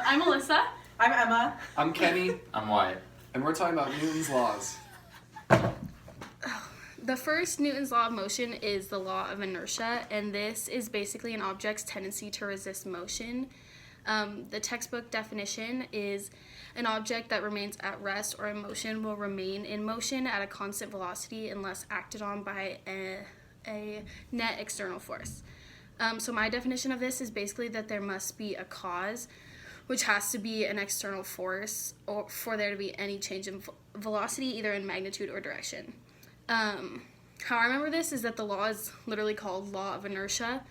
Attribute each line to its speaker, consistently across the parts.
Speaker 1: I'm Alyssa.
Speaker 2: I'm Emma.
Speaker 3: I'm Kenny.
Speaker 4: I'm Wyatt.
Speaker 3: And we're talking about Newton's laws.
Speaker 1: The first Newton's law of motion is the law of inertia, and this is basically an object's tendency to resist motion. The textbook definition is an object that remains at rest or in motion will remain in motion at a constant velocity unless acted on by a net external force. So my definition of this is basically that there must be a cause, which has to be an external force, or for there to be any change in velocity, either in magnitude or direction. How I remember this is that the law is literally called law of inertia,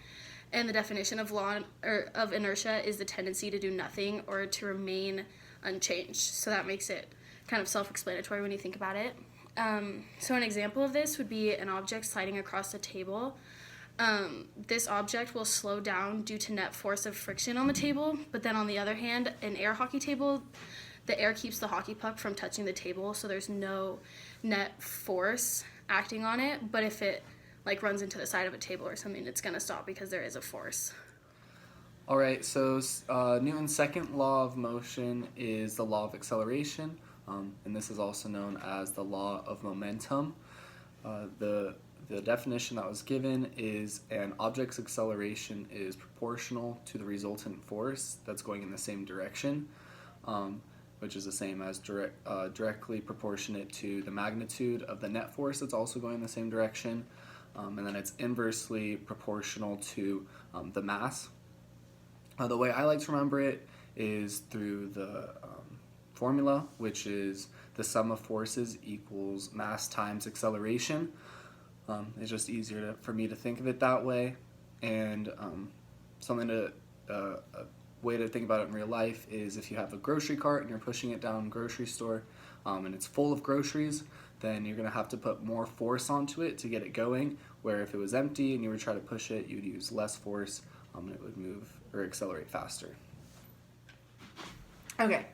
Speaker 1: and the definition of of inertia is the tendency to do nothing or to remain unchanged. So that makes it kind of self-explanatory when you think about it. So an example of this would be an object sliding across the table. This object will slow down due to net force of friction on the table, but then on the other hand, an air hockey table, the air keeps the hockey puck from touching the table, so there's no net force acting on it, but if it runs into the side of a table or something, it's going to stop because there is a force.
Speaker 3: All right, so Newton's second law of motion is the law of acceleration, and this is also known as the law of momentum. The definition that was given is an object's acceleration is proportional to the resultant force that's going in the same direction, which is the same as directly proportionate to the magnitude of the net force that's also going in the same direction, and then it's inversely proportional to the mass. The way I like to remember it is through the formula, which is the sum of forces equals mass times acceleration. It's just easier for me to think of it that way, and a way to think about it in real life is if you have a grocery cart and you're pushing it down a grocery store and it's full of groceries, then you're going to have to put more force onto it to get it going, where if it was empty and you were trying to push it, you'd use less force and it would move or accelerate faster.
Speaker 2: Okay,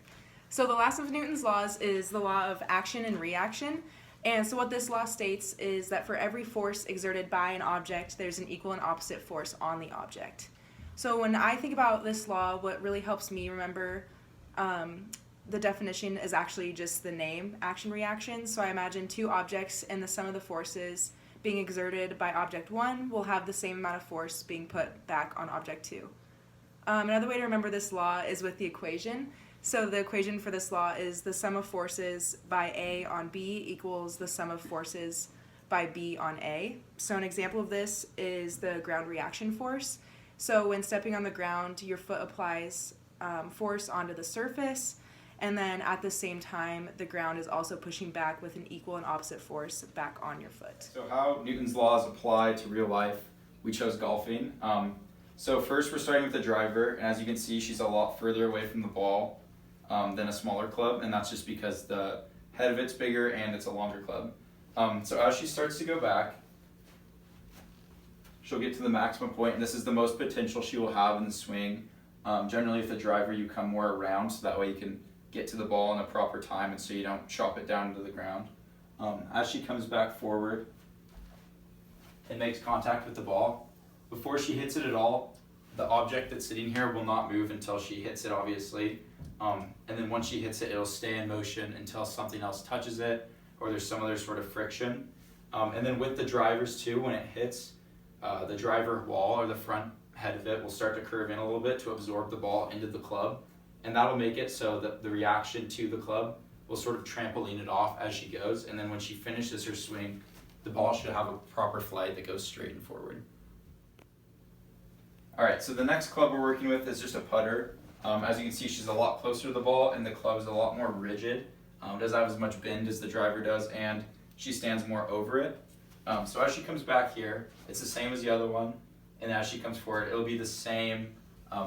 Speaker 2: so the last of Newton's laws is the law of action and reaction. And so what this law states is that for every force exerted by an object, there's an equal and opposite force on the object. So when I think about this law, what really helps me remember the definition is actually just the name, action-reaction. So I imagine two objects and the sum of the forces being exerted by object 1 will have the same amount of force being put back on object 2. Another way to remember this law is with the equation. So the equation for this law is the sum of forces by A on B equals the sum of forces by B on A. So an example of this is the ground reaction force. So when stepping on the ground, your foot applies force onto the surface, and then at the same time, the ground is also pushing back with an equal and opposite force back on your foot.
Speaker 4: So how Newton's laws apply to real life, we chose golfing. So first we're starting with the driver, and as you can see, she's a lot further away from the ball than a smaller club, and that's just because the head of it's bigger and it's a longer club. So as she starts to go back, she'll get to the maximum point, and this is the most potential she will have in the swing. Generally with the driver, you come more around, so that way you can get to the ball in the proper time, and so you don't chop it down into the ground. As she comes back forward and makes contact with the ball, before she hits it at all, the object that's sitting here will not move until she hits it, obviously. And then once she hits it, it'll stay in motion until something else touches it or there's some other sort of friction. And then with the drivers too, when it hits, the driver wall or the front head of it will start to curve in a little bit to absorb the ball into the club. And that'll make it so that the reaction to the club will sort of trampoline it off as she goes. And then when she finishes her swing, the ball should have a proper flight that goes straight and forward. All right, so the next club we're working with is just a putter. As you can see, she's a lot closer to the ball, and the club is a lot more rigid. Doesn't have as much bend as the driver does, and she stands more over it. So as she comes back here, it's the same as the other one, and as she comes forward, it'll be the same.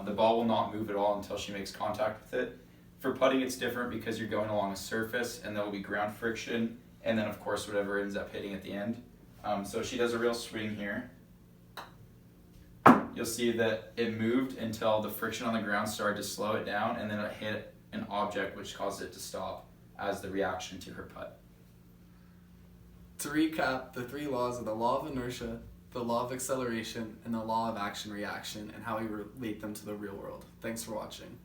Speaker 4: The ball will not move at all until she makes contact with it. For putting, it's different because you're going along a surface, and there will be ground friction, and then of course whatever ends up hitting at the end. So she does a real swing here. You'll see that it moved until the friction on the ground started to slow it down, and then it hit an object which caused it to stop as the reaction to her putt.
Speaker 3: To recap, the three laws are the law of inertia, the law of acceleration, and the law of action-reaction, and how we relate them to the real world. Thanks for watching.